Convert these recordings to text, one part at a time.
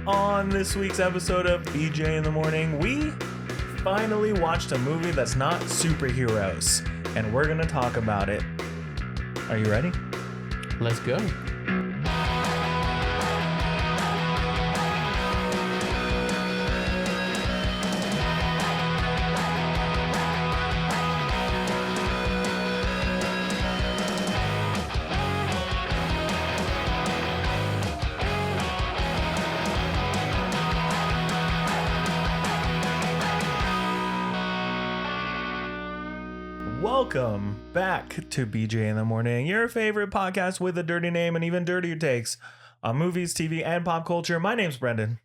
On this week's episode of BJ in the Morning, we finally watched a movie that's not superheroes, and we're gonna talk about it. Are you ready? Let's go. Welcome back to BJ in the Morning, your favorite podcast with a dirty name and even dirtier takes on movies, TV, and pop culture. My name's Brendan.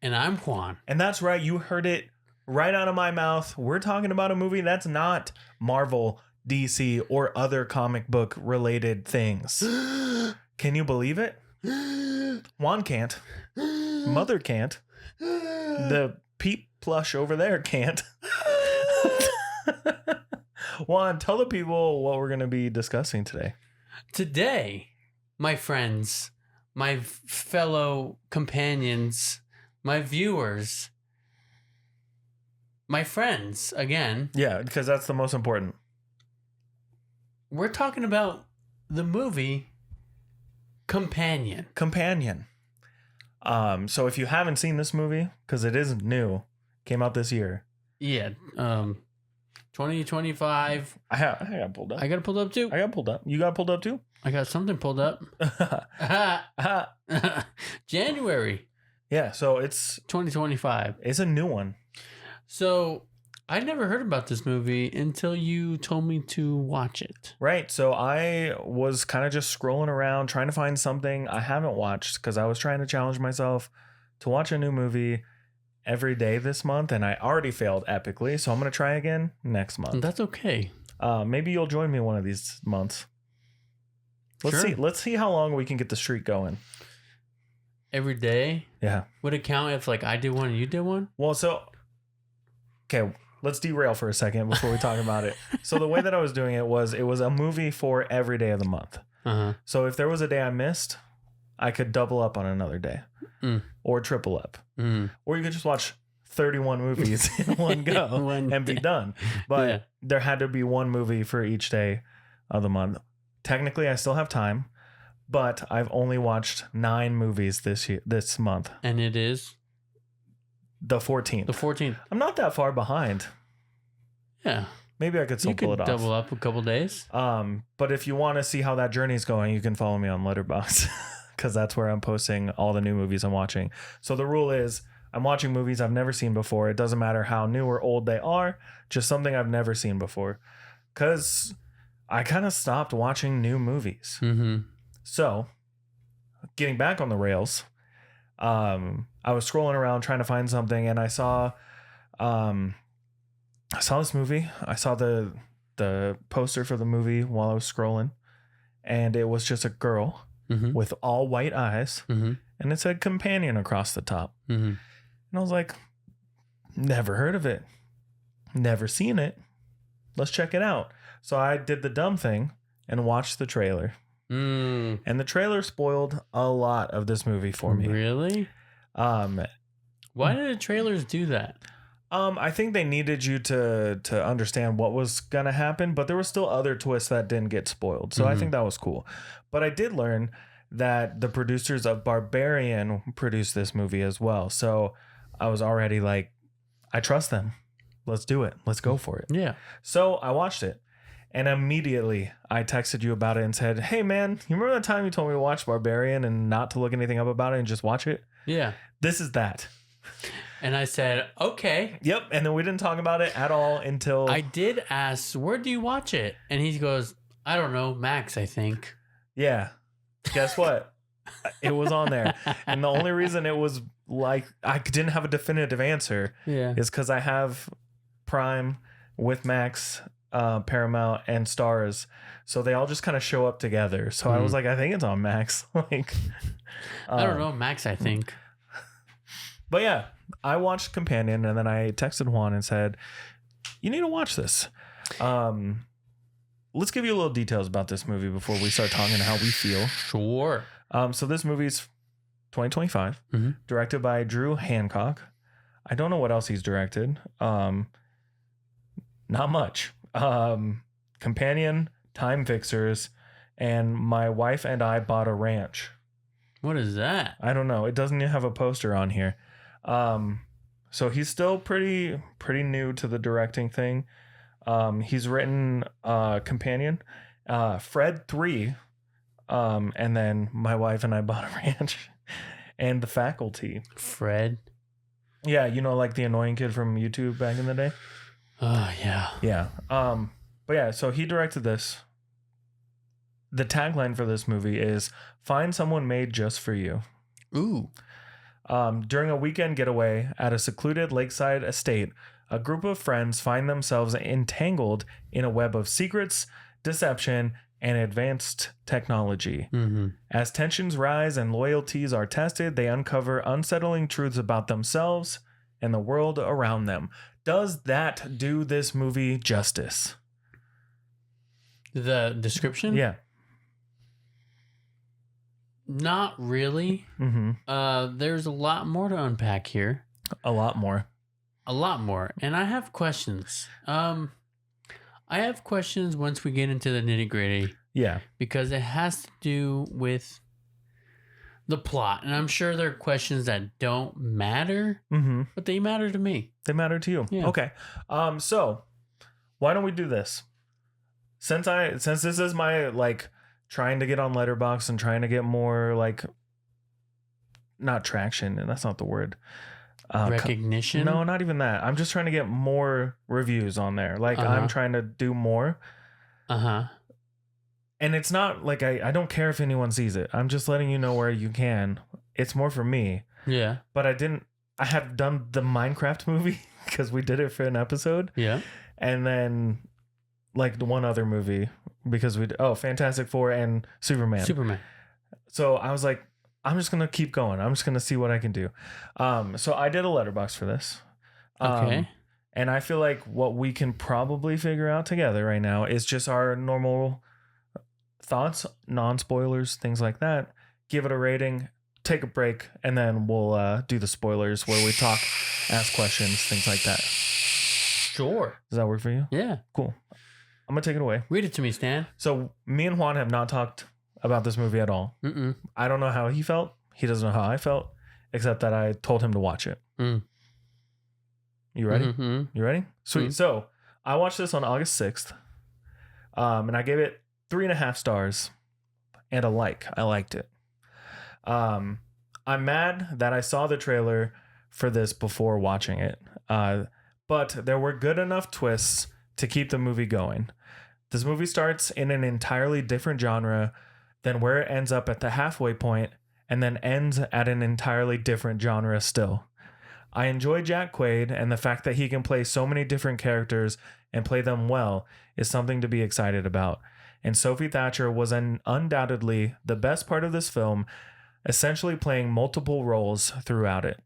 And I'm Juan. And that's right, you heard it right out of my mouth. We're talking about a movie that's not Marvel, DC, or other comic book related things. Can you believe it? Juan can't. Mother can't. The Peep plush over there can't. Juan, tell the people what we're going to be discussing today. Today, my friends, my fellow companions, my viewers, my friends, again. Yeah, because that's the most important. We're talking about the movie Companion. So if you haven't seen this movie, because it isn't new, came out this year. Yeah, 2025. I got pulled up. I got it pulled up too. I got pulled up. You got pulled up too? I got something pulled up. January. Yeah, so it's 2025. It's a new one. So I never heard about this movie until you told me to watch it. Right. So I was kind of just scrolling around trying to find something I haven't watched because I was trying to challenge myself to watch a new movie every day this month, and I already failed epically, so I'm going to try again next month. That's okay. Maybe you'll join me one of these months. Let's see how long we can get the streak going. Every day? Yeah. Would it count if like I did one and you did one? Well, okay, let's derail for a second before we talk about it. So the way that I was doing it was a movie for every day of the month. Uh-huh. So if there was a day I missed, I could double up on another day or triple up. Or you could just watch 31 movies in one go and be done. But there had to be one movie for each day of the month. Technically, I still have time, but I've only watched 9 movies this month. And it is? The 14th. The 14th. I'm not that far behind. Yeah. Maybe I could still pull it off. Double up a couple days. But if you want to see how that journey is going, you can follow me on Letterboxd. Because that's where I'm posting all the new movies I'm watching. So the rule is I'm watching movies I've never seen before. It doesn't matter how new or old they are, just something I've never seen before. Because I kind of stopped watching new movies. Mm-hmm. So getting back on the rails, I was scrolling around trying to find something, and I saw this movie. I saw the poster for the movie while I was scrolling, and it was just a girl. Mm-hmm. With all white eyes, and it said Companion across the top. And I was like, never heard of it, never seen it. Let's check it out. So I did the dumb thing and watched the trailer. And the trailer spoiled a lot of this movie for me. Really? Why did the trailers do that? I think they needed you to understand what was going to happen, but there were still other twists that didn't get spoiled. So I think that was cool. But I did learn that the producers of Barbarian produced this movie as well. So I was already like, I trust them. Let's do it. Let's go for it. Yeah. So I watched it, and immediately I texted you about it and said, hey, man, you remember that time you told me to watch Barbarian and not to look anything up about it and just watch it? Yeah. This is that. And I said, okay. Yep. And then we didn't talk about it at all until I did ask, where do you watch it? And he goes, I don't know, Max, I think. Yeah. Guess what? It was on there. And the only reason it was like I didn't have a definitive answer is because I have Prime with Max, Paramount, and Stars. So they all just kind of show up together. So I was like, I think it's on Max. Like, I don't know, Max, I think. But yeah, I watched Companion, and then I texted Juan and said, you need to watch this. Let's give you a little details about this movie before we start talking how we feel. Sure. So this movie's 2025. Mm-hmm. Directed by Drew Hancock. I don't know what else he's directed. Not much. Companion, Time Fixers, and My Wife and I Bought a Ranch. What is that? I don't know. It doesn't even have a poster on here. So he's still pretty new to the directing thing. He's written Companion, Fred 3, and then My Wife and I Bought a Ranch, and The Faculty. Fred? Yeah, like the annoying kid from YouTube back in the day? Oh, yeah. Yeah. But yeah, so he directed this. The tagline for this movie is "Find someone made just for you." Ooh. During a weekend getaway at a secluded lakeside estate, a group of friends find themselves entangled in a web of secrets, deception, and advanced technology. Mm-hmm. As tensions rise and loyalties are tested, they uncover unsettling truths about themselves and the world around them. Does that do this movie justice? The description? Yeah. Not really. Mm-hmm. There's a lot more to unpack here. A lot more. A lot more. And I have questions. I have questions once we get into the nitty-gritty. Yeah. Because it has to do with the plot. And I'm sure there are questions that don't matter, but they matter to me. They matter to you. Yeah. Okay. So why don't we do this? Since this is my trying to get on Letterboxd and trying to get more not traction, and that's not the word. Recognition? No, not even that. I'm just trying to get more reviews on there. I'm trying to do more. And it's not I don't care if anyone sees it. I'm just letting you know where you can. It's more for me. Yeah. But I had done the Minecraft movie because we did it for an episode. Yeah. And then the one other movie because Fantastic Four and Superman. So I was like, I'm just gonna keep going. I'm just gonna see what I can do. So I did a Letterboxd for this. Okay. And I feel like what we can probably figure out together right now is just our normal thoughts, non-spoilers, things like that. Give it a rating, take a break, and then we'll do the spoilers where we talk, ask questions, things like that. Sure. Does that work for you? Yeah. Cool. I'm going to take it away. Read it to me, Stan. So me and Juan have not talked about this movie at all. Mm-mm. I don't know how he felt. He doesn't know how I felt, except that I told him to watch it. Mm. You ready? Mm-hmm. You ready? Sweet. So I watched this on August 6th, and I gave it 3.5 stars and a like. I liked it. I'm mad that I saw the trailer for this before watching it, but there were good enough twists to keep the movie going. This movie starts in an entirely different genre than where it ends up at the halfway point, and then ends at an entirely different genre still. I enjoy Jack Quaid, and the fact that he can play so many different characters and play them well is something to be excited about. And Sophie Thatcher was undoubtedly the best part of this film, essentially playing multiple roles throughout it.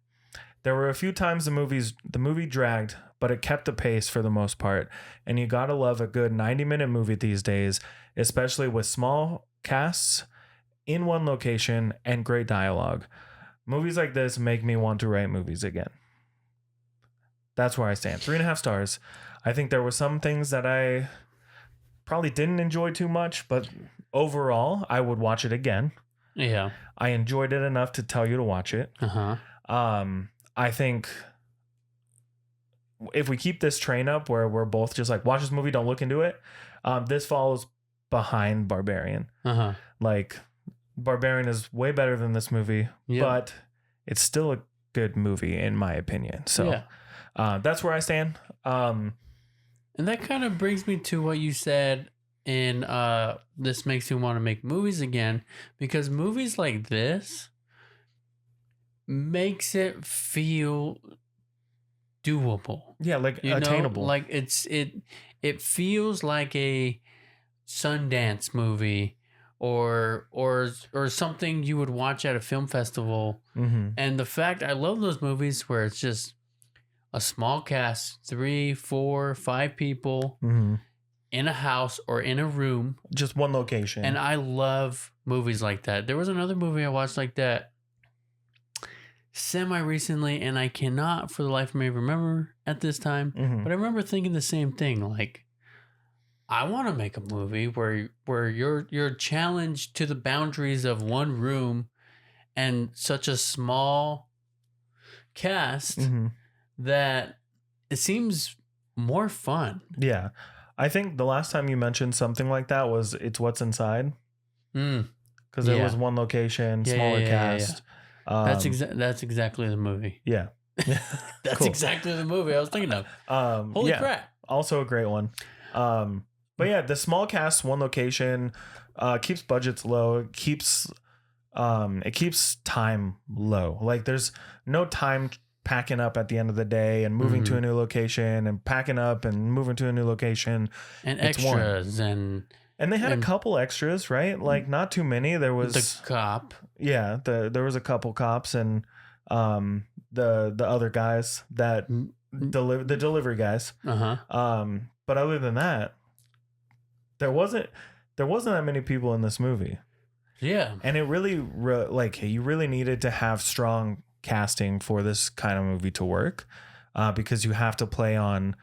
There were a few times the movie dragged, but it kept the pace for the most part, and you gotta love a good 90-minute movie these days, especially with small casts in one location and great dialogue. Movies like this make me want to write movies again. That's where I stand. 3.5 stars. I think there were some things that I probably didn't enjoy too much, but overall, I would watch it again. Yeah. I enjoyed it enough to tell you to watch it. I think if we keep this train up where we're both just watch this movie, don't look into it, this falls behind Barbarian. Barbarian is way better than this movie, but it's still a good movie in my opinion. So that's where I stand. And that kind of brings me to what you said in this makes me want to make movies again, because movies like this makes it feel doable. Yeah, attainable. It feels like a Sundance movie or something you would watch at a film festival. And the fact I love those movies where it's just a small cast, 3, 4, 5 people in a house or in a room, just one location. And I love movies like that. There was another movie I watched like that semi-recently, and I cannot for the life of me remember at this time, but I remember thinking the same thing. Like, I want to make a movie where you're challenged to the boundaries of one room and such a small cast that it seems more fun. Yeah. I think the last time you mentioned something like that was It's What's Inside. Because it was one location, smaller cast. That's exactly the movie. Yeah. That's exactly the movie I was thinking of. Holy crap. Also a great one. But yeah, the small cast, one location, keeps budgets low. It keeps time low. Like there's no time packing up at the end of the day and moving to a new location and packing up and moving to a new location. And extras and they had a couple extras, right? Like not too many. There was the cop. Yeah, there was a couple cops and the other guys that the delivery guys. But other than that, there wasn't that many people in this movie. Yeah. And it really you really needed to have strong casting for this kind of movie to work, because you have to play on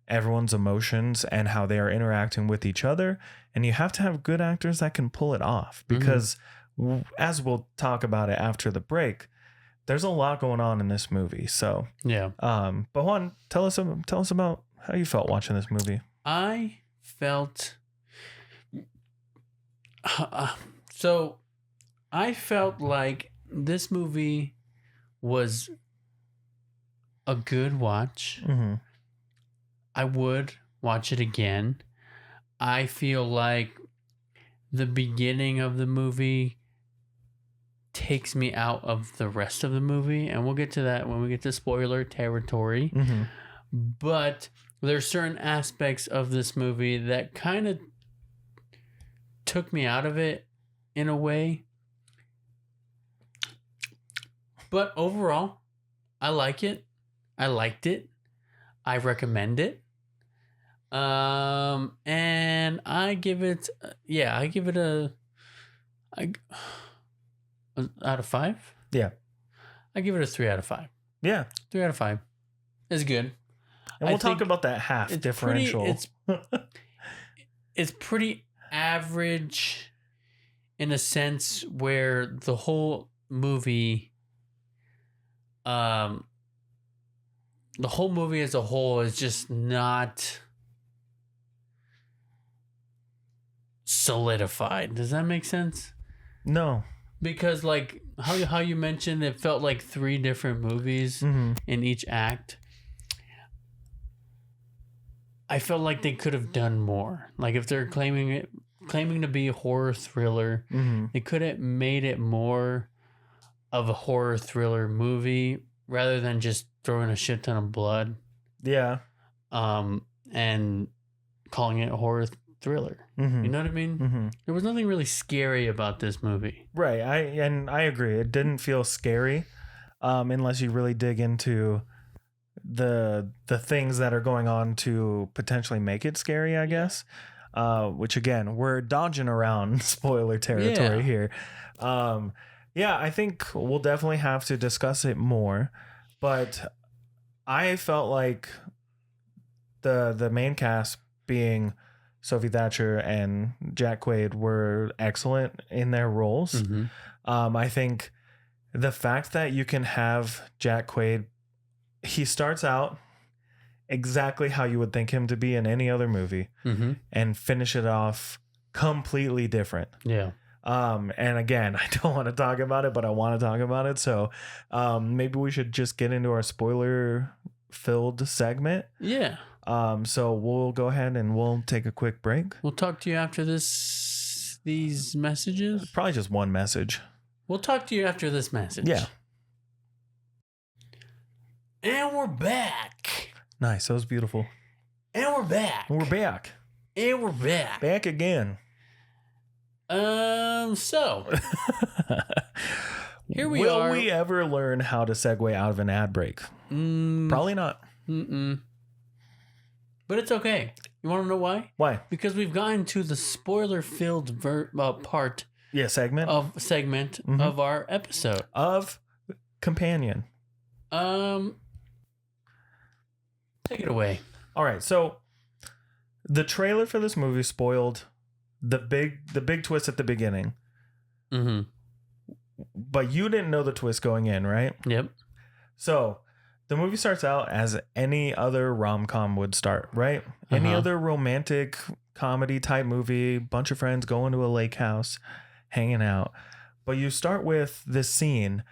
everyone's emotions and how they are interacting with each other, and you have to have good actors that can pull it off, because as we'll talk about it after the break, there's a lot going on in this movie. So yeah. But Juan, tell us about how you felt watching this movie. I felt like this movie was a good watch. I would watch it again. I feel like the beginning of the movie takes me out of the rest of the movie, and we'll get to that when we get to spoiler territory. But there's certain aspects of this movie that kind of took me out of it in a way. But overall, I like it. I liked it. I recommend it. And I give it out of 5. Yeah. I give it a 3 out of 5. Yeah. 3 out of 5. It's good. And we'll talk about that half differential. It's pretty average in a sense where the whole movie as a whole is just not solidified. Does that make sense? No. Because like how you mentioned, it felt like 3 different movies in each act. I felt like they could have done more. Like if they're claiming to be a horror thriller, they could have made it more of a horror thriller movie rather than just throwing a shit ton of blood. Yeah. And calling it a horror thriller. You know what I mean? There was nothing really scary about this movie. Right. I agree. It didn't feel scary unless you really dig into the things that are going on to potentially make it scary, I guess. Which again, we're dodging around spoiler territory here. I think we'll definitely have to discuss it more, but I felt like the main cast being Sophie Thatcher and Jack Quaid were excellent in their roles. I think the fact that you can have Jack Quaid, he starts out exactly how you would think him to be in any other movie and finish it off completely different. Yeah. And again, I don't want to talk about it, but I want to talk about it. So maybe we should just get into our spoiler filled segment. Yeah. So we'll go ahead and we'll take a quick break. We'll talk to you after these messages. Probably just one message. We'll talk to you after this message. Yeah. And we're back. Nice. That was beautiful. And we're back. And we're back. And we're back. Back again. So here we are. Will we ever learn how to segue out of an ad break? Probably not. But it's okay. You want to know why? Why? Because we've gotten to the spoiler-filled part. Yeah, segment of our episode. Of companion. Take it away. All right, so the trailer for this movie spoiled the big twist at the beginning. Mm-hmm. But you didn't know the twist going in, right? Yep. So the movie starts out as any other rom-com would start, right? Any other romantic comedy type movie, bunch of friends going to a lake house, hanging out. But you start with this scene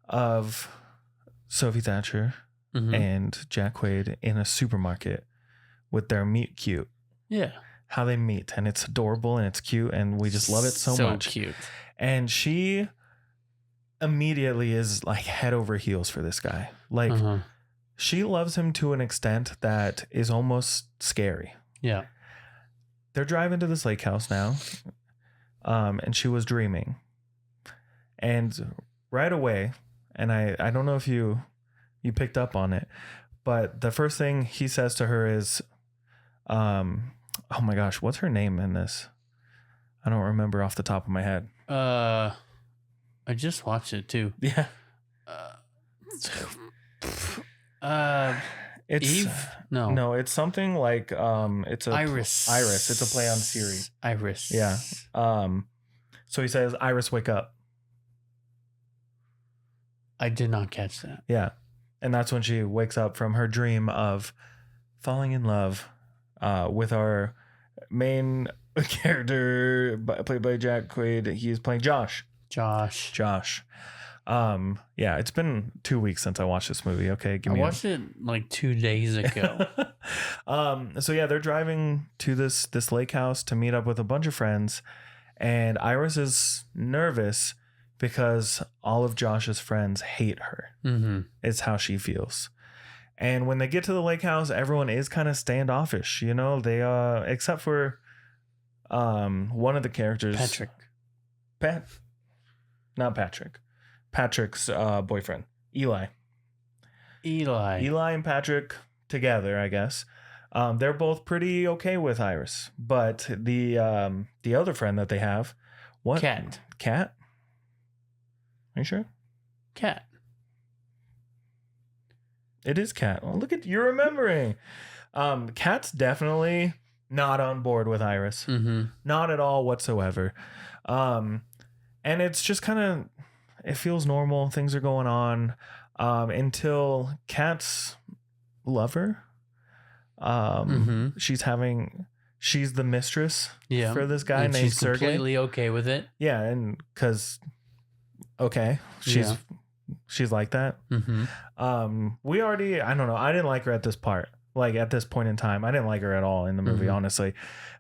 of Sophie Thatcher and Jack Quaid in a supermarket with their meet cute. Yeah. How they meet, and it's adorable and it's cute, and we just love it so much. So cute. And she immediately is like head over heels for this guy. Like she loves him to an extent that is almost scary. Yeah. They're driving to this lake house now. And she was dreaming. And right away, and I don't know if you picked up on it, but the first thing he says to her is, oh my gosh, what's her name in this? I don't remember off the top of my head. I just watched it too. Yeah. It's Eve? No, it's something like it's a Iris. Iris. It's a play on Siri. Iris. Yeah. So he says, "Iris, wake up." I did not catch that. Yeah, and that's when she wakes up from her dream of falling in love with our main character played by Jack Quaid. He's playing Josh. Yeah, it's been 2 weeks since I watched this movie. Okay, I watched it like 2 days ago. So yeah, they're driving to this lake house to meet up with a bunch of friends, and Iris is nervous because all of Josh's friends hate her. It's how she feels. And when they get to the lake house, everyone is kind of standoffish, you know. They except for one of the characters, Patrick's boyfriend, Eli and Patrick together, I guess. They're both pretty okay with Iris, but the other friend that they have, what? Cat? Are you sure? Cat. It is Cat. Oh, look at you remembering. Cat's definitely not on board with Iris. Not at all whatsoever. And it's just kind of, it feels normal. Things are going on until Cat's lover. She's the mistress for this guy named she's Sergey. Completely okay with it. Yeah, and because she's like that. We already, I don't know, I didn't like her at this part. Like at this point in time, I didn't like her at all in the movie, honestly.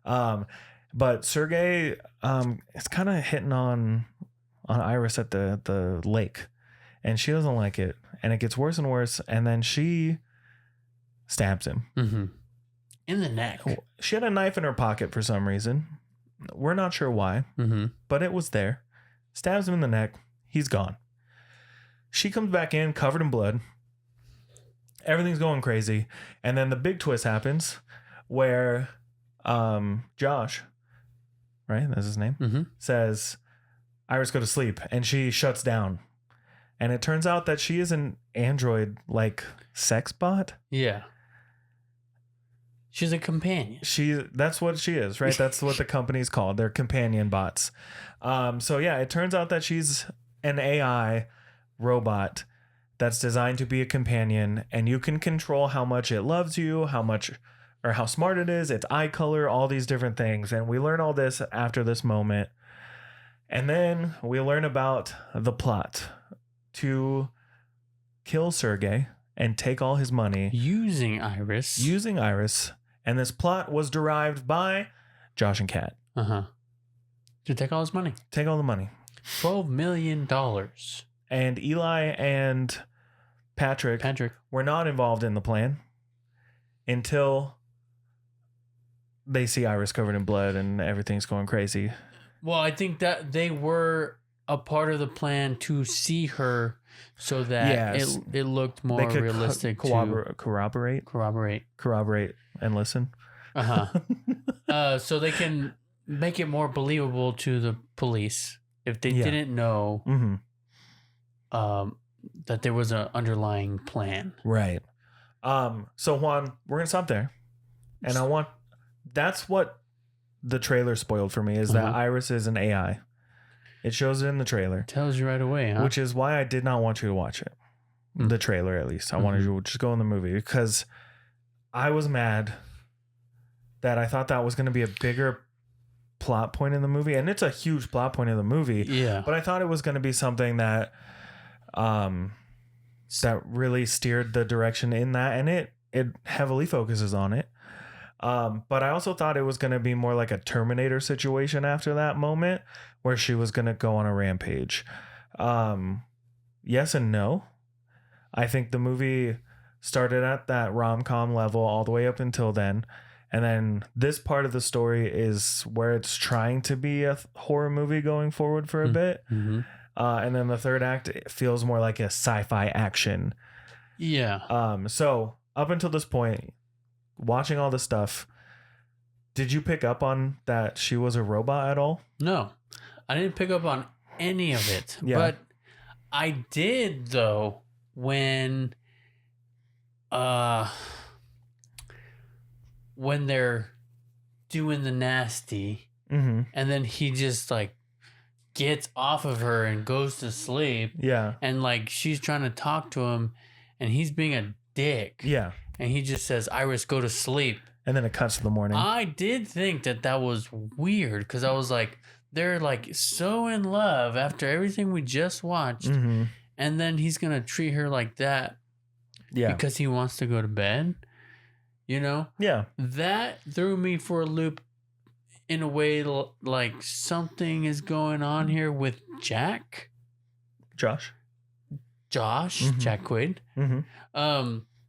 But Sergey, it's kind of hitting on Iris at the lake, and she doesn't like it, and it gets worse and worse, and then she stabs him in the neck. She had a knife in her pocket for some reason. We're not sure why, but it was there. Stabs him in the neck. He's gone. She comes back in covered in blood. Everything's going crazy, and then the big twist happens where Josh, right, that's his name, says, "Iris, go to sleep," and she shuts down. And it turns out that she is an android, like, sex bot. Yeah. She's a companion. That's what she is, right? That's what the company's called. They're companion bots. So yeah, it turns out that she's an AI robot that's designed to be a companion, and you can control how much it loves you, how much or how smart it is, its eye color, all these different things. And we learn all this after this moment. And then we learn about the plot to kill Sergey and take all his money. Using Iris. And this plot was derived by Josh and Kat. To take all his money. Take all the money. $12 million. And Eli and Patrick were not involved in the plan until they see Iris covered in blood and everything's going crazy. Well, I think that they were a part of the plan to see her so that it looked more realistic. Corroborate and listen. So they can make it more believable to the police if they didn't know that there was an underlying plan. Right. So Juan, we're gonna stop there, and that's what the trailer spoiled for me is that Iris is an AI. It shows it in the trailer. Tells you right away, huh? Which is why I did not want you to watch it. The trailer, at least. I wanted you to just go in the movie because I was mad that I thought that was going to be a bigger plot point in the movie. And it's a huge plot point in the movie. Yeah. But I thought it was going to be something that that really steered the direction in that. And it heavily focuses on it. But I also thought it was going to be more like a Terminator situation after that moment where she was going to go on a rampage. Yes and no. I think the movie started at that rom-com level all the way up until then. And then this part of the story is where it's trying to be a horror movie going forward for a bit. And then the third act feels more like a sci-fi action. Yeah. So up until this point, watching all this stuff, did you pick up on that she was a robot at all? No, I didn't pick up on any of it. Yeah. But I did, though, when they're doing the nasty and then he just like gets off of her and goes to sleep. Yeah. And like she's trying to talk to him and he's being a dick. Yeah. And he just says, Iris, go to sleep. And then it cuts to the morning. I did think that was weird because I was like, they're like so in love after everything we just watched. And then he's going to treat her like that. Yeah. Because he wants to go to bed. You know? Yeah. That threw me for a loop in a way like something is going on here with Jack. Josh. Jack Quaid.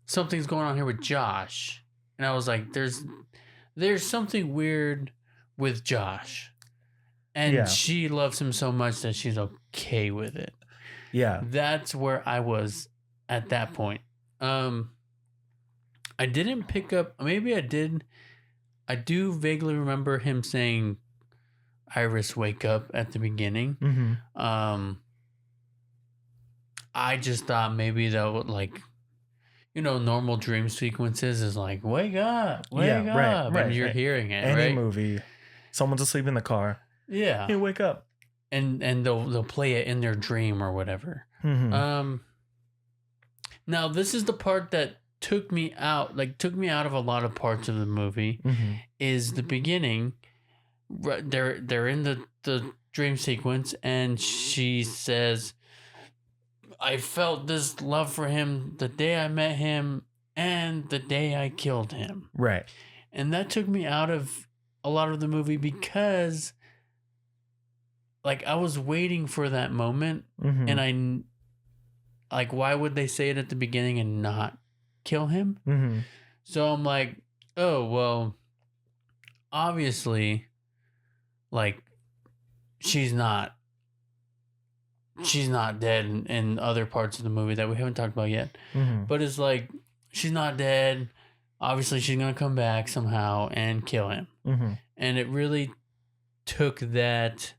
Something's going on here with Josh. And I was like, there's something weird with Josh. And she loves him so much that she's okay with it. Yeah. That's where I was at that point. I didn't pick up, maybe I did. I do vaguely remember him saying, Iris, wake up at the beginning. I just thought maybe that would like, you know, normal dream sequences is like, wake up, right, and you're hearing it. Any right? movie, someone's asleep in the car. Yeah. Hey, wake up. And they'll play it in their dream or whatever. Now this is the part that took me out of a lot of parts of the movie. Is the beginning. They're in the dream sequence and she says, I felt this love for him the day I met him and the day I killed him. Right. And that took me out of a lot of the movie because like I was waiting for that moment and like, why would they say it at the beginning and not kill him? So I'm like, oh, well, obviously, like, she's not dead in other parts of the movie that we haven't talked about yet. But it's like, she's not dead. Obviously, she's going to come back somehow and kill him. And it really took that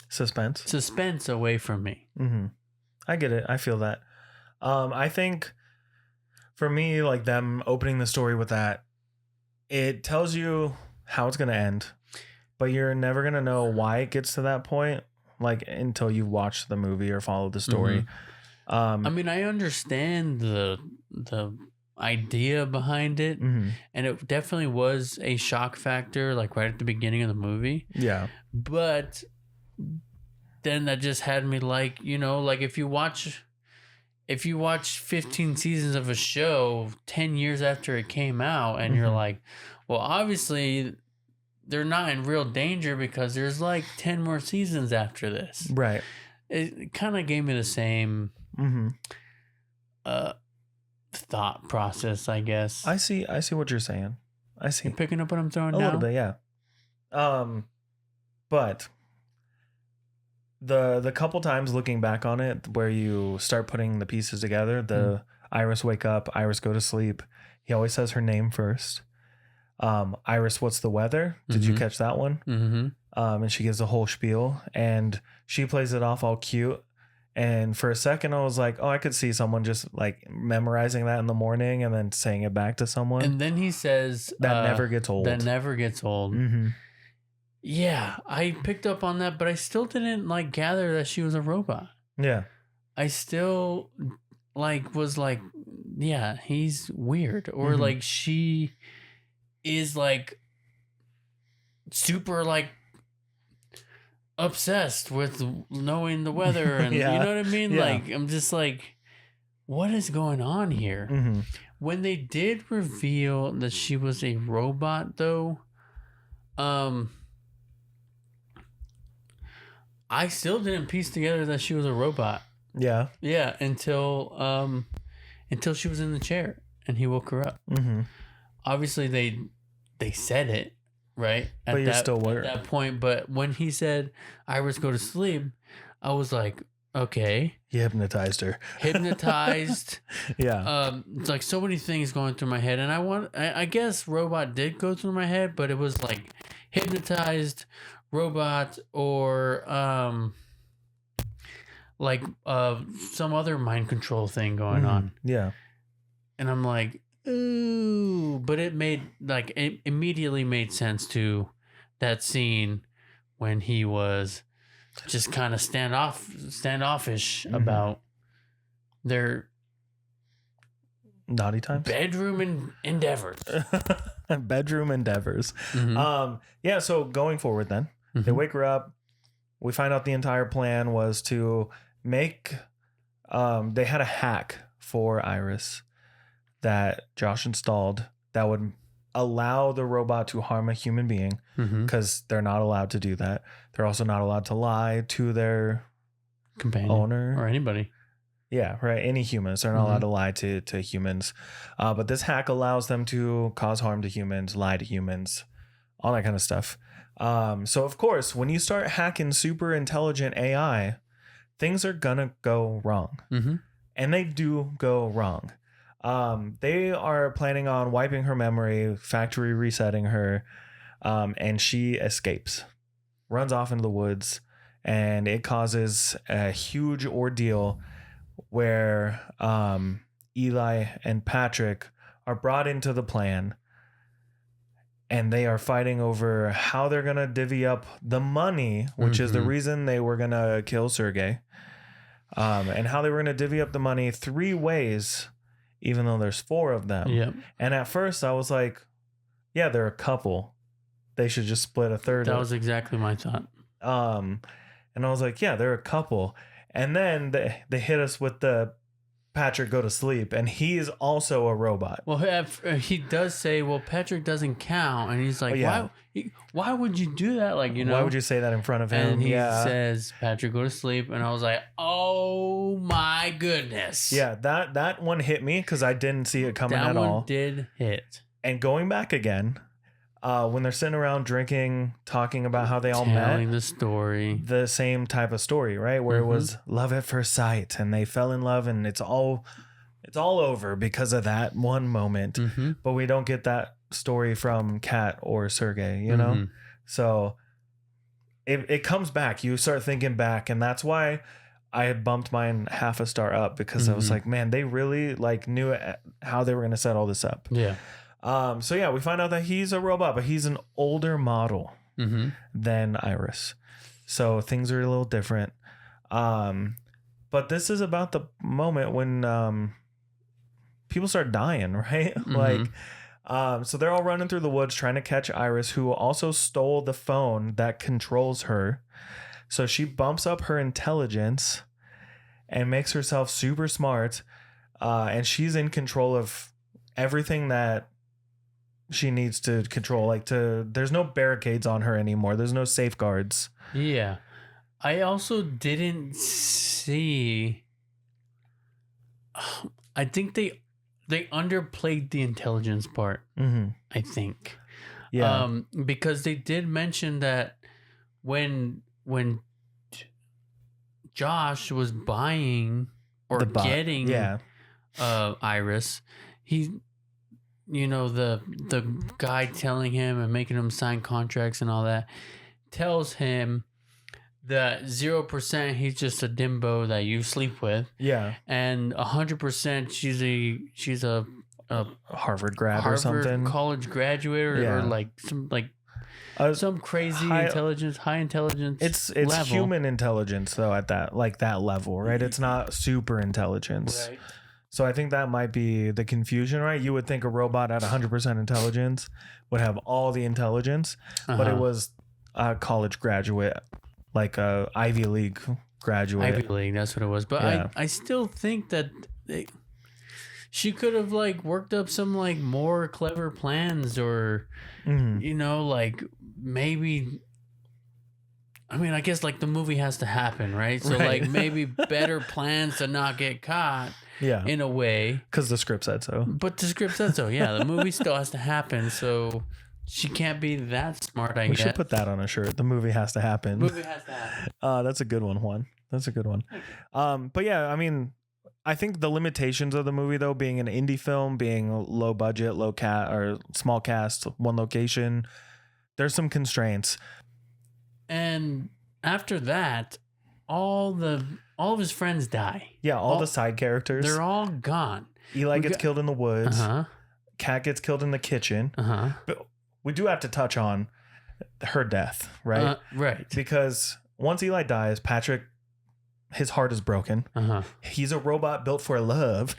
suspense away from me. I get it. I feel that. I think for me, like them opening the story with that, it tells you how it's going to end, but you're never going to know why it gets to that point, like until you watch the movie or follow the story. I mean, I understand the idea behind it, and it definitely was a shock factor, like right at the beginning of the movie. Yeah. But then that just had me like, you know, like if you watch 15 seasons of a show 10 years after it came out and you're like, well, obviously they're not in real danger because there's like 10 more seasons after this. Right. It kind of gave me the same thought process, I guess. I see what you're saying. I see. You're picking up what I'm throwing down? A little bit, yeah. But the couple times looking back on it where you start putting the pieces together, the Iris wake up, Iris go to sleep, he always says her name first. Iris, what's the weather? Did you catch that one? And she gives a whole spiel and she plays it off all cute. And for a second, I was like, oh, I could see someone just like memorizing that in the morning and then saying it back to someone. And then he says, that never gets old. That never gets old. Mm-hmm. Yeah, I picked up on that, but I still didn't like gather that she was a robot. Yeah. I still was like, yeah, he's weird. Or like she is like super like obsessed with knowing the weather and yeah. you know what I mean? Yeah. Like I'm just like, what is going on here? Mm-hmm. When they did reveal that she was a robot though, I still didn't piece together that she was a robot. Yeah. Yeah, until she was in the chair and he woke her up. Mm-hmm. Obviously, they said it right but you're still worried at that point. But when he said Iris go to sleep, I was like, okay, he hypnotized her. Hypnotized. Yeah. It's like so many things going through my head, and I guess robot did go through my head, but it was like hypnotized robot or some other mind control thing going on. Yeah. And I'm like, ooh, but it immediately made sense to that scene when he was just kind of standoffish about their naughty times, bedroom endeavors. Bedroom endeavors. Yeah. So going forward, then they wake her up. We find out the entire plan was to make. They had a hack for Iris that Josh installed that would allow the robot to harm a human being because they're not allowed to do that. They're also not allowed to lie to their companion owner or anybody. Yeah, right. Any humans. They're not allowed to lie to humans. But this hack allows them to cause harm to humans, lie to humans, all that kind of stuff. So, of course, when you start hacking super intelligent AI, things are going to go wrong. And they do go wrong. They are planning on wiping her memory, factory resetting her, and she escapes, runs off into the woods, and it causes a huge ordeal where Eli and Patrick are brought into the plan, and they are fighting over how they're going to divvy up the money, which is the reason they were going to kill Sergei, and how they were going to divvy up the money 3 ways, even though there's 4 of them. Yep. And at first I was like, yeah, they're a couple. They should just split a third. That was exactly my thought. And I was like, yeah, they're a couple. And then they hit us with the Patrick go to sleep, and he's also a robot. Well, he does say, well, Patrick doesn't count. And he's like, why would you do that? Like, why would you say that in front of him? And he says, Patrick, go to sleep. And I was like, oh my goodness. Yeah, that one hit me because I didn't see it coming at all. That one did hit. And going back again, when they're sitting around drinking, talking about how they all met. Telling the story. The same type of story, right? Where it was love at first sight and they fell in love and it's all over because of that one moment. But we don't get that story from Kat or Sergei, you know? So it comes back. You start thinking back, and that's why I had bumped mine half a star up because I was like, man, they really like knew how they were going to set all this up. Yeah. So yeah, we find out that he's a robot, but he's an older model than Iris. So things are a little different. But this is about the moment when people start dying, right? So they're all running through the woods trying to catch Iris, who also stole the phone that controls her. So she bumps up her intelligence and makes herself super smart. And she's in control of everything that she needs to control. There's no barricades on her anymore. There's no safeguards. Yeah. I also didn't see. I think they underplayed the intelligence part. I think. Yeah. Because they did mention that when Josh was buying or getting Iris, he, the guy telling him and making him sign contracts and all that, tells him that 0% he's just a dimbo that you sleep with. Yeah. And 100% she's a Harvard grad or something. College graduate or like some crazy high intelligence. It's level. human intelligence though at that level, right? It's not super intelligence. Right. So I think that might be the confusion, right? You would think a robot at 100% intelligence would have all the intelligence, but it was a college graduate, like a Ivy League graduate. Ivy League, that's what it was. But yeah. I still think that she could have like worked up some like more clever plans or, like maybe. I mean, I guess like the movie has to happen, right? So like maybe better plans to not get caught. Yeah. In a way. Because the script said so. But the script said so. Yeah. The movie still has to happen. So she can't be that smart, I guess. We should put that on a shirt. The movie has to happen. The movie has to happen. That's a good one, Juan. That's a good one. But yeah, I mean, I think the limitations of the movie, though, being an indie film, being low budget, or small cast, one location, there's some constraints. And after that, all of his friends die. Yeah, all the side characters. They're all gone. Eli gets killed in the woods. Kat gets killed in the kitchen. But we do have to touch on her death, right? Right. Because once Eli dies, Patrick, his heart is broken. He's a robot built for love.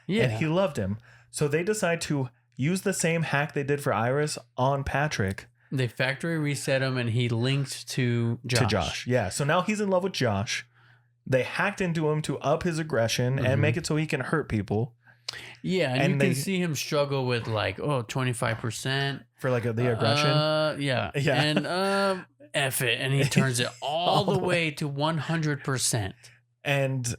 Yeah. And he loved him. So they decide to use the same hack they did for Iris on Patrick. They factory reset him and he linked to Josh. Yeah. So now he's in love with Josh. They hacked into him to up his aggression and make it so he can hurt people. Yeah, and you can see him struggle with like 25% for like the aggression. Yeah. And F it, and he turns it all the way to 100%. And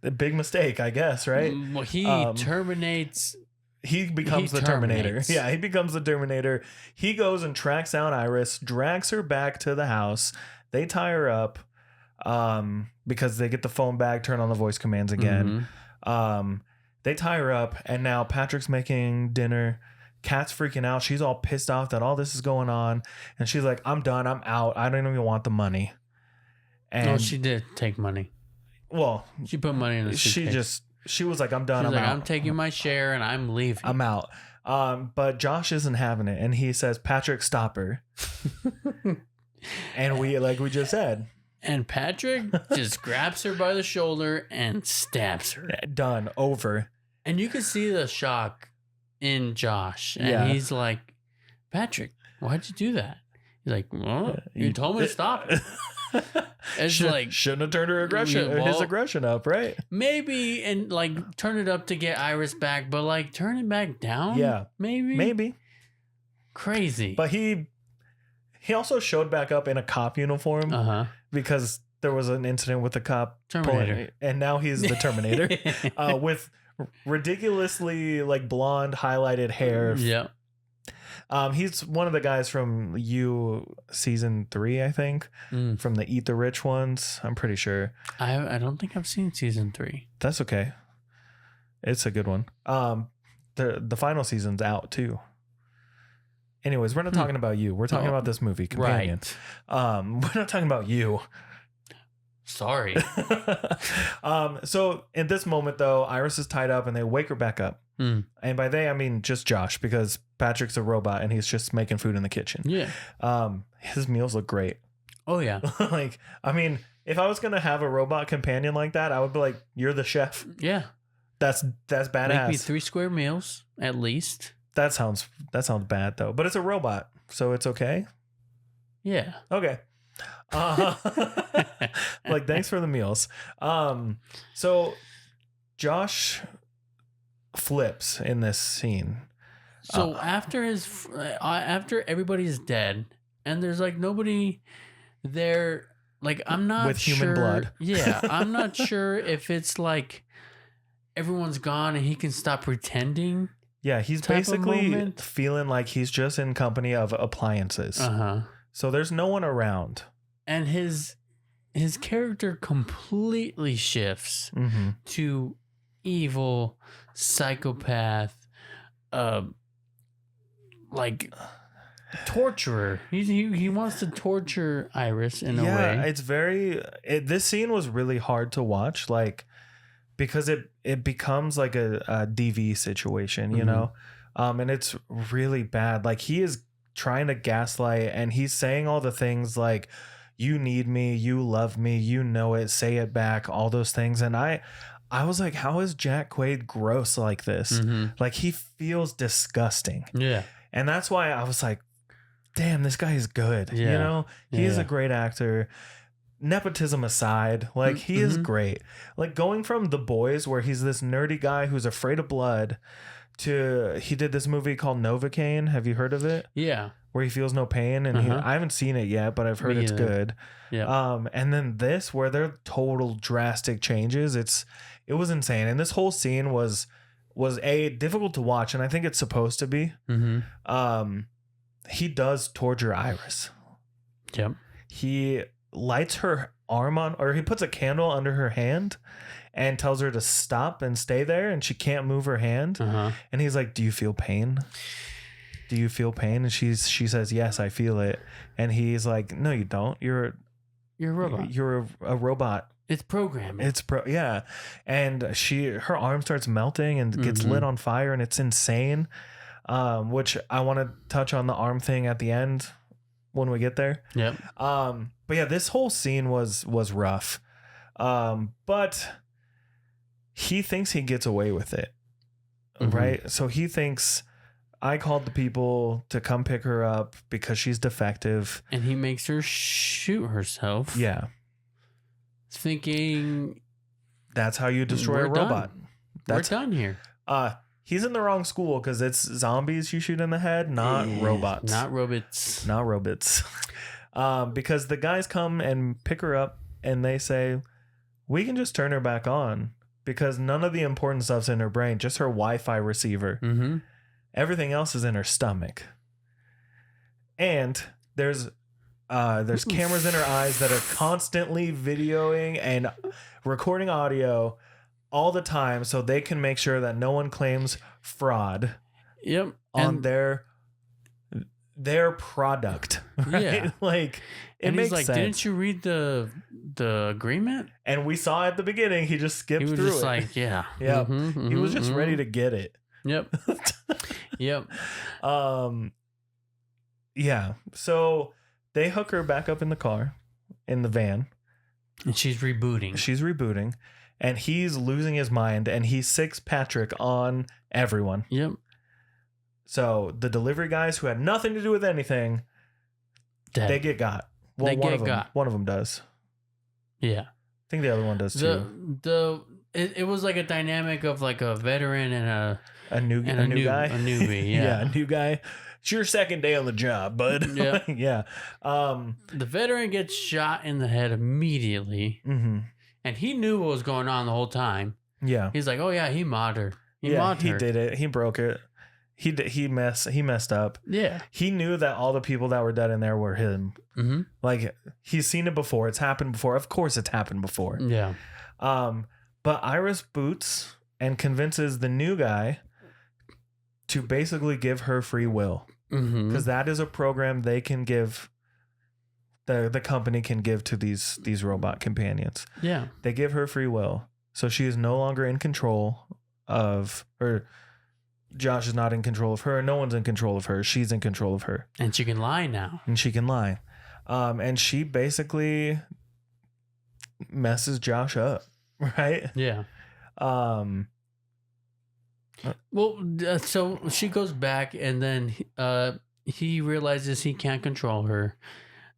a big mistake, I guess, right? Well, he terminates. He becomes the Terminator. Yeah, he becomes the Terminator. He goes and tracks down Iris, drags her back to the house. They tie her up because they get the phone back, turn on the voice commands again. They tie her up, and now Patrick's making dinner. Kat's freaking out. She's all pissed off that all this is going on. And she's like, I'm done. I'm out. I don't even want the money. And she did take money. Well, she put money in the suitcase. She was like, I'm done. I'm out. I'm taking my share and I'm leaving. I'm out. But Josh isn't having it. And he says, Patrick, stop her. And we just said. And Patrick just grabs her by the shoulder and stabs her. Done. Over. And you can see the shock in Josh. And he's like, Patrick, why'd you do that? He's like, well, you told me to stop it. It's shouldn't have turned his aggression up, right? Maybe, and like turn it up to get Iris back, but like turn it back down. Yeah, maybe. Crazy. But he also showed back up in a cop uniform because there was an incident with the cop Terminator, and now he's the Terminator with ridiculously like blonde highlighted hair. Yeah. He's one of the guys from You season 3, I think, from the Eat the Rich ones. I'm pretty sure. I don't think I've seen season 3. That's okay. It's a good one. The final season's out too. Anyways, we're not talking about You. We're talking about this movie, Companion. Right. We're not talking about You. Sorry. So in this moment though, Iris is tied up and they wake her back up. And by they, I mean just Josh, because Patrick's a robot and he's just making food in the kitchen. Yeah. His meals look great. Oh yeah. Like, I mean, if I was gonna have a robot companion like that, I would be like, you're the chef. Yeah. That's badass. Make me 3 square meals at least. That sounds bad though. But it's a robot, so it's okay. Yeah. Okay. Like, thanks for the meals. So Josh flips in this scene. So after everybody's dead and there's like nobody there, like I'm not with sure, human blood. Yeah, I'm not sure if it's like everyone's gone and he can stop pretending. Yeah, he's basically feeling like he's just in company of appliances. So there's no one around. And his character completely shifts to evil, psychopath, like torturer. He wants to torture Iris in a way. Yeah, it's this scene was really hard to watch, like, because it becomes like a DV situation, you know? And it's really bad. Like, he is trying to gaslight, and he's saying all the things like, you need me, you love me, you know it, say it back, all those things. And I was like, how is Jack Quaid gross like this? Like, he feels disgusting. Yeah. And that's why I was like, damn, this guy is good. Yeah. You know, he's a great actor. Nepotism aside, like, he is great. Like, going from The Boys, where he's this nerdy guy who's afraid of blood, to he did this movie called Novocaine. Have you heard of it? Yeah. Where he feels no pain, and I haven't seen it yet, but I've heard it's good. Yeah. And then this, where they're total drastic changes. It was insane, and this whole scene was difficult to watch, and I think it's supposed to be. He does torture Iris. Yep. He lights her arm on, or he puts a candle under her hand and tells her to stop and stay there, and she can't move her hand. And he's like, do you feel pain? Do you feel pain? And she says, yes, I feel it. And he's like, no, you don't. You're a robot. You're a robot. It's programming. Yeah. And her arm starts melting and gets lit on fire, and it's insane. Which I want to touch on the arm thing at the end when we get there. Yep. But yeah, this whole scene was rough. But he thinks he gets away with it. Right? So he thinks, I called the people to come pick her up because she's defective. And he makes her shoot herself. Yeah. Thinking, that's how you destroy a robot. We're done here. He's in the wrong school, because it's zombies you shoot in the head, not robots. Not robots. Not robots. Because the guys come and pick her up, and they say, we can just turn her back on, because none of the important stuff's in her brain, just her Wi-Fi receiver. Everything else is in her stomach. And there's cameras in her eyes that are constantly videoing and recording audio all the time, so they can make sure that no one claims fraud on their product. Right? Yeah. Like, it makes sense. Didn't you read the agreement? And we saw at the beginning, he just skipped through it. He was just like, yeah. Yeah. He was just ready to get it. Yep. Yep. Yeah. So they hook her back up in the car, in the van. And she's rebooting. And he's losing his mind, and he sicks Patrick on everyone. Yep. So the delivery guys, who had nothing to do with anything, they get got. Well, one of them does. Yeah. I think the other one does too. It was like a dynamic of like a veteran and a new guy. A newbie, yeah. Yeah, a new guy. It's your second day on the job, bud. Yeah. Yeah. The veteran gets shot in the head immedially. And he knew what was going on the whole time. Yeah. He's like, oh yeah, he modded her. He did it. He broke it. He messed up. Yeah. He knew that all the people that were dead in there were him. Like, he's seen it before. It's happened before. Of course it's happened before. Yeah. But Iris boots and convinces the new guy to basically give her free will. Because that is a program they can give, the company can give to these robot companions. Yeah. They give her free will. So she is no longer in control of her. Josh is not in control of her. No one's in control of her. She's in control of her. And she can lie now. And she basically messes Josh up, right? Yeah. So she goes back, and then he realizes he can't control her.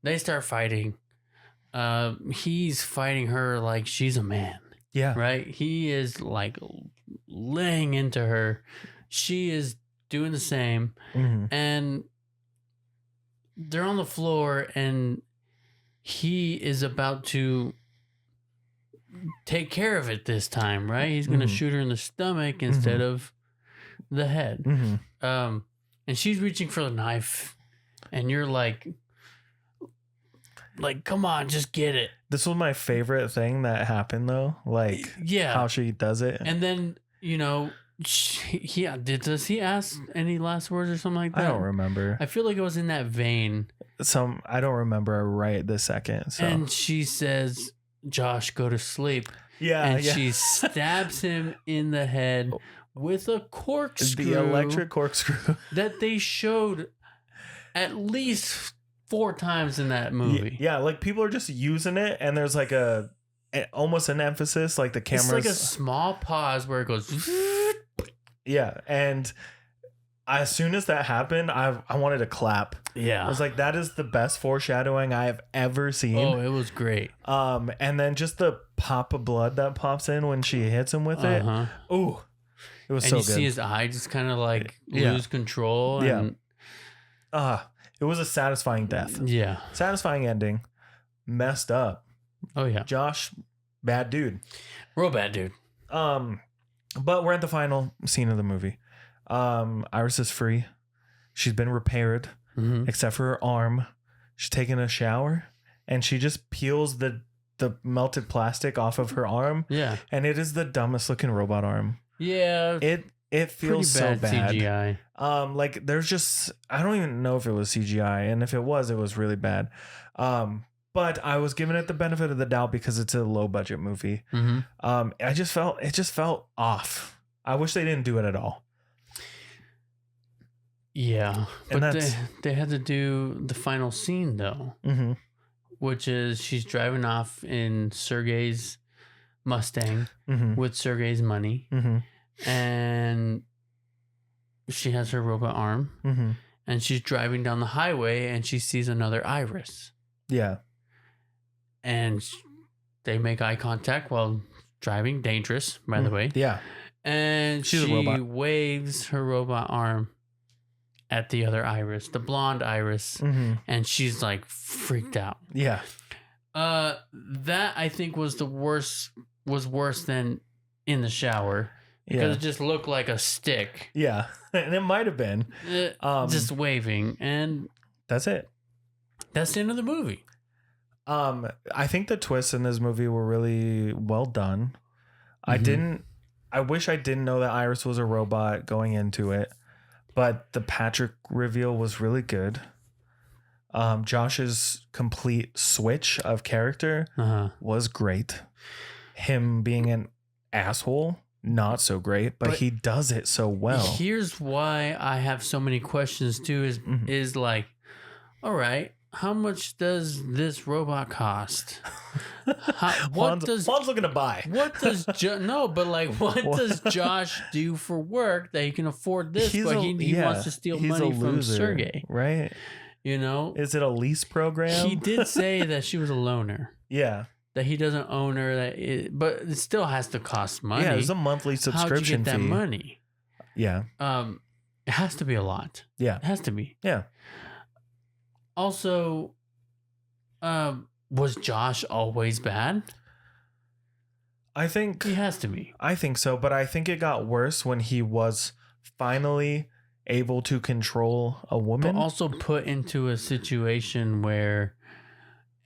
They start fighting. He's fighting her like she's a man. Yeah. Right? He is like laying into her. She is doing the same. And they're on the floor, and he is about to take care of it this time, right? He's going to shoot her in the stomach instead of the head. And she's reaching for the knife, and you're like, come on, just get it. This was my favorite thing that happened, though. Like, yeah, how she does it. And then, Does he ask any last words or something like that? I don't remember. I feel like it was in that vein. I don't remember right this second. So. And she says, "Josh, go to sleep." Yeah, and she stabs him in the head with a corkscrew. The electric corkscrew that they showed at least 4 times in that movie. Yeah, like people are just using it, and there's like almost an emphasis, like the camera's... It's like a small pause where it goes... Yeah, and as soon as that happened, I wanted to clap. Yeah. I was like, that is the best foreshadowing I have ever seen. Oh, it was great. And then just the pop of blood that pops in when she hits him with it. Ooh, it was so good. And you see his eye just kind of like lose control. And... it was a satisfying death. Yeah. Satisfying ending. Messed up. Oh, yeah. Josh, bad dude. Real bad dude. But we're at the final scene of the movie. Iris is free. She's been repaired, except for her arm. She's taking a shower, and she just peels the melted plastic off of her arm. Yeah. And it is the dumbest looking robot arm. Yeah. It feels so bad. CGI. Like there's just, I don't even know if it was CGI, and if it was really bad. But I was giving it the benefit of the doubt because it's a low budget movie. It just felt off. I wish they didn't do it at all. Yeah, but they had to do the final scene though, which is she's driving off in Sergei's Mustang with Sergei's money, and she has her robot arm, and she's driving down the highway, and she sees another Iris. Yeah. And they make eye contact while driving. Dangerous, by the way. Yeah. And she's she a robot. waves her robot arm at the other Iris, the blonde Iris. And she's like freaked out. Yeah. That I think was worse than in the shower. Because it just looked like a stick. Yeah. And it might have been. Just waving. And that's it. That's the end of the movie. I think the twists in this movie were really well done. I wish I didn't know that Iris was a robot going into it, but the Patrick reveal was really good. Josh's complete switch of character was great. Him being an asshole, not so great, but he does it so well. Here's why I have so many questions too is like, all right, how much does this robot cost? Juan's looking to buy. What does what does Josh do for work that he can afford this? He wants to steal money from Sergei, right? You know, is it a lease program? He did say that she was a loaner. Yeah, that he doesn't own her. But it still has to cost money. Yeah, it's a monthly subscription How'd you get that fee. money? Yeah, it has to be a lot. Yeah, it has to be. Yeah. Also, was Josh always bad? I think he has to be. I think so, but I think it got worse when he was finally able to control a woman. But also put into a situation where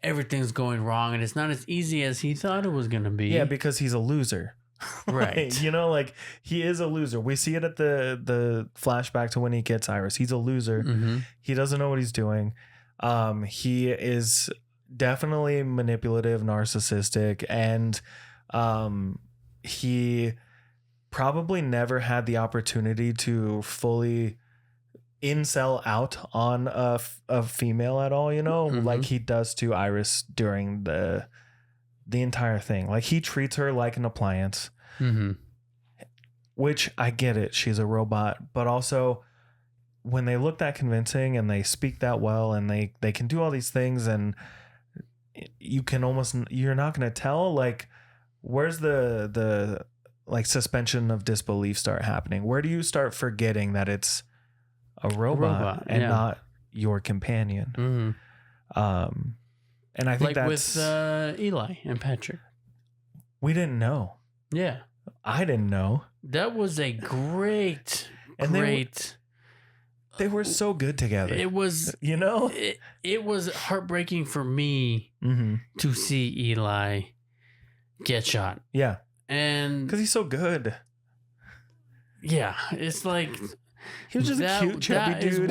everything's going wrong and it's not as easy as he thought it was going to be. Yeah, because he's a loser. Right. You know, like he is a loser. We see it at the flashback to when he gets Iris. He's a loser. He doesn't know what he's doing. He is definitely manipulative, narcissistic, and he probably never had the opportunity to fully incel out on a female at all, you know, like he does to Iris during the entire thing. Like he treats her like an appliance, which I get it. She's a robot, but also when they look that convincing and they speak that well and they can do all these things and you're not going to tell, like, where's the like suspension of disbelief start happening? Where do you start forgetting that it's a robot and not your companion? And I think like that's with Eli and Patrick. We didn't know. Yeah. I didn't know. That was a great. They were so good together. It was, you know, it was heartbreaking for me to see Eli get shot. Yeah. And because he's so good. Yeah, it's like he was just a cute, chubby dude.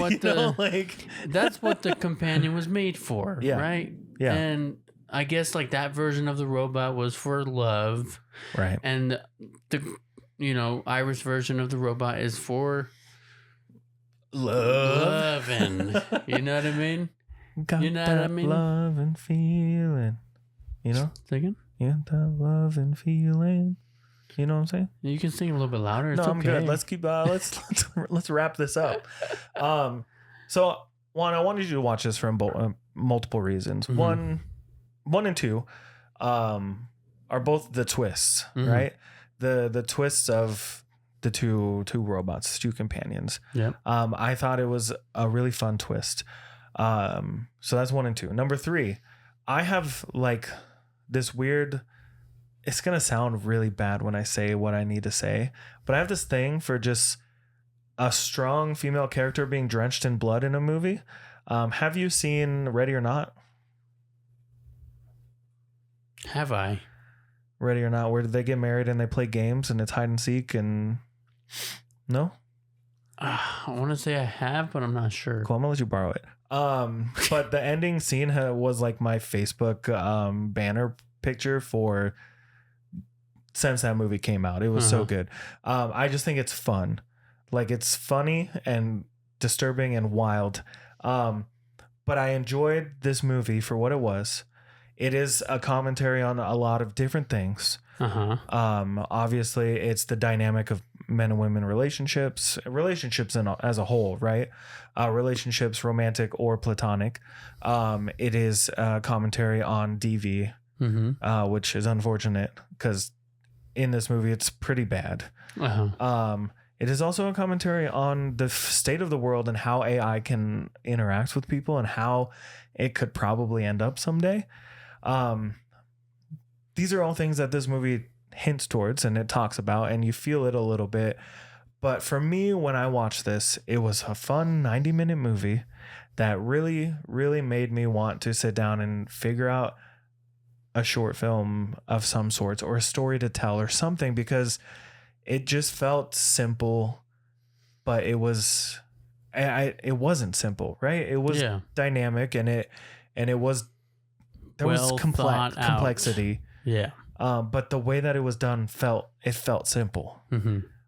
That's what the companion was made for, right? Yeah. And I guess like that version of the robot was for love, right? And the Irish version of the robot is for loving. You know what I mean? Got you know that what I mean? Love and feeling. You know? Singing? Yeah, that love and feeling. You know what I'm saying? You can sing a little bit louder. It's no, I'm okay. good. Let's keep. Let's wrap this up. So Juan, I wanted you to watch this for multiple reasons. Mm-hmm. One and two, are both the twists, right? The twists of the two robots, two companions. Yeah. I thought it was a really fun twist. So that's 1 and 2. Number 3, I have like this weird. It's gonna sound really bad when I say what I need to say, but I have this thing for just a strong female character being drenched in blood in a movie. Have you seen Ready or Not? Have I? Ready or Not, where they get married and they play games and it's hide and seek and no? I want to say I have, but I'm not sure. Cool, I'm gonna let you borrow it. But the ending scene was like my Facebook banner picture for since that movie came out. It was so good. I just think it's fun. Like it's funny and disturbing and wild. But I enjoyed this movie for what it was. It is a commentary on a lot of different things. Obviously it's the dynamic of men and women relationships as a whole, right? Relationships, romantic or platonic. It is a commentary on DV, which is unfortunate because in this movie it's pretty bad. It is also a commentary on the state of the world and how AI can interact with people and how it could probably end up someday. These are all things that this movie hints towards and it talks about, and you feel it a little bit. But for me, when I watched this, it was a fun 90-minute movie that really, really made me want to sit down and figure out a short film of some sorts or a story to tell or something, because it just felt simple, but it wasn't simple, right? It was dynamic and there was complexity. Yeah. But the way that it was done felt simple.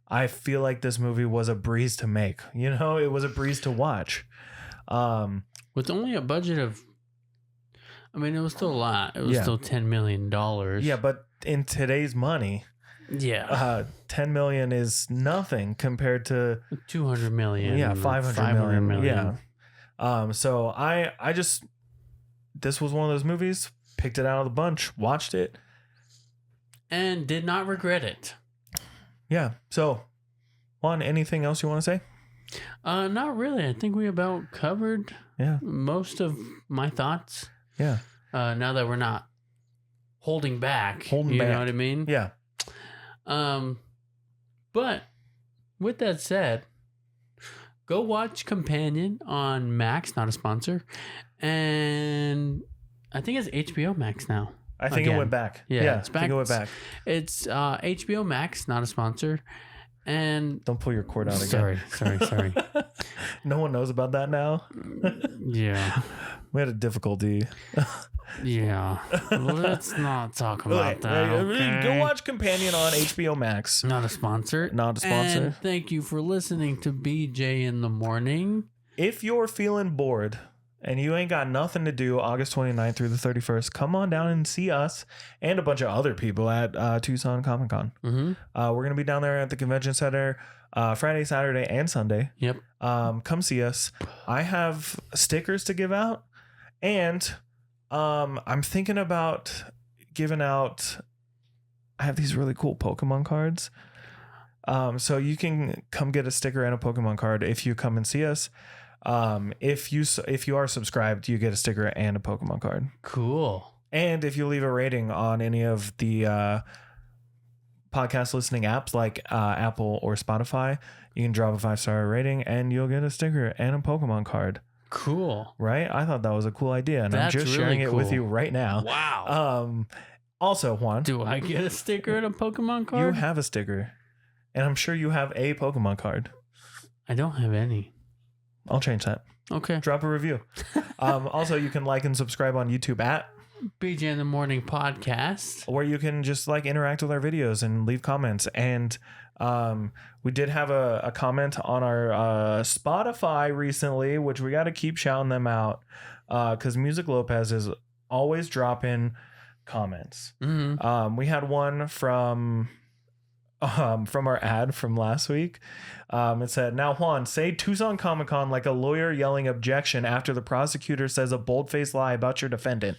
I feel like this movie was a breeze to make. It was a breeze to watch. With only a budget of, it was still a lot. It was still $10 million. Yeah, but in today's money, $10 million is nothing compared to $200 million. Yeah, $500 million. Yeah. So I just, this was one of those movies, picked it out of the bunch, watched it, and did not regret it. Yeah. So, Juan, anything else you want to say? Not really. I think we about covered most of my thoughts. Yeah. Now that we're not holding back. You know what I mean? Yeah. But with that said, go watch Companion on Max, not a sponsor. And I think it's HBO Max now. I think it went back. Yeah, it's back. I think it went back. It's HBO Max, not a sponsor. And don't pull your cord out again. Sorry. No one knows about that now. Yeah. We had a difficulty. Yeah. Let's not talk about that. Okay? Go watch Companion on HBO Max. Not a sponsor. And thank you for listening to BJ in the Morning. If you're feeling bored and you ain't got nothing to do August 29th through the 31st, come on down and see us and a bunch of other people at Tucson Comic Con. We're going to be down there at the convention center Friday, Saturday, and Sunday. Yep. Come see us. I have stickers to give out, and I'm thinking about giving out, I have these really cool Pokemon cards. So you can come get a sticker and a Pokemon card if you come and see us. If you are subscribed, you get a sticker and a Pokemon card. Cool. And if you leave a rating on any of the podcast listening apps like Apple or Spotify, you can drop a 5-star rating and you'll get a sticker and a Pokemon card. Cool. Right? I thought that was a cool idea, and I'm just sharing it with you right now. Wow. Also, Juan, do I get a sticker and a Pokemon card? You have a sticker. And I'm sure you have a Pokemon card. I don't have any. I'll change that. Okay. Drop a review. Also, you can like and subscribe on YouTube at BJ in the Morning Podcast, where you can just like interact with our videos and leave comments. And we did have a comment on our Spotify recently, which we got to keep shouting them out because Music Lopez is always dropping comments. Mm-hmm. We had one from our ad from last week. It said, "Now Juan, say Tucson Comic-Con like a lawyer yelling objection after the prosecutor says a bold-faced lie about your defendant."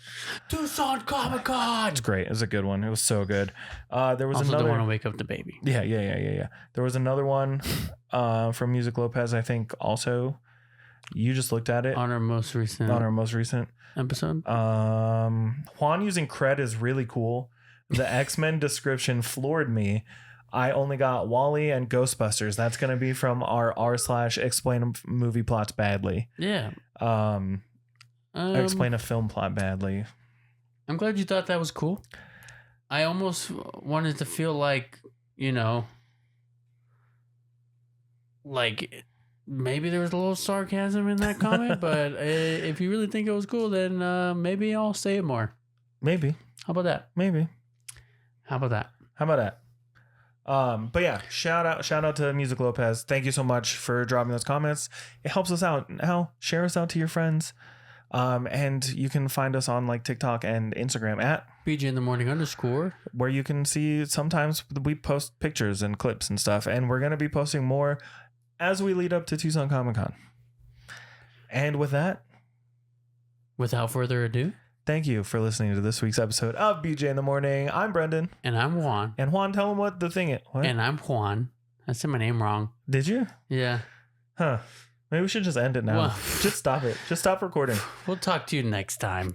Tucson Comic-Con. It's great. It was a good one. It was so good. There was also another. Don't want to wake up the baby. Yeah. There was another one from Music Lopez. I think also you just looked at it on our most recent episode. Juan using cred is really cool. The X-Men description floored me. I only got Wally and Ghostbusters. That's going to be from our r/explain movie plots badly. Yeah. Explain a film plot badly. I'm glad you thought that was cool. I almost wanted to feel like, like maybe there was a little sarcasm in that comment, but if you really think it was cool, then maybe I'll say it more. Maybe. How about that? Maybe. How about that? But yeah, shout out to Music Lopez. Thank you so much for dropping those comments. It helps us out. Now share us out to your friends. And you can find us on like TikTok and Instagram at BJ in the Morning _ where you can see sometimes we post pictures and clips and stuff. And we're going to be posting more as we lead up to Tucson Comic-Con. And with that, without further ado, thank you for listening to this week's episode of BJ in the Morning. I'm Brendan. And I'm Juan. And Juan, tell him what the thing is. What? And I'm Juan. I said my name wrong. Did you? Yeah. Huh. Maybe we should just end it now. Well, just stop it. Just stop recording. We'll talk to you next time.